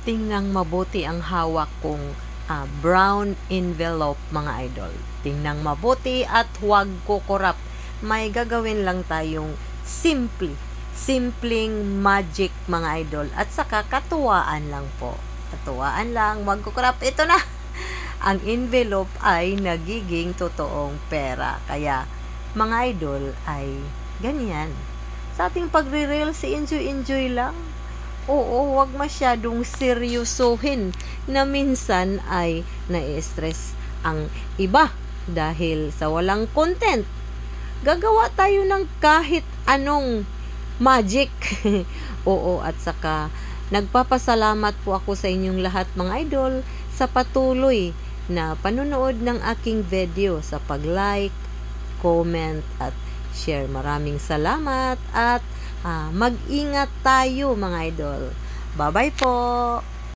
Tingnan mabuti ang hawak kong brown envelope, mga idol. Tingnan mabuti at huwag kukurap. May gagawin lang tayong simpleng magic, mga idol. At saka katuwaan lang po. Katuwaan lang, huwag kukurap. Ito na! Ang envelope ay nagiging totoong pera. Kaya, mga idol, ay ganyan. Sa ating pagre-reels, enjoy lang. Oo, wag masyadong seryosohin na minsan ay nai-stress ang iba dahil sa walang content. Gagawa tayo ng kahit anong magic. Oo, at saka nagpapasalamat po ako sa inyong lahat, mga idol, sa patuloy na panunood ng aking video, sa pag-like, comment at share. Maraming salamat at mag-ingat tayo, mga idol. Bye-bye po!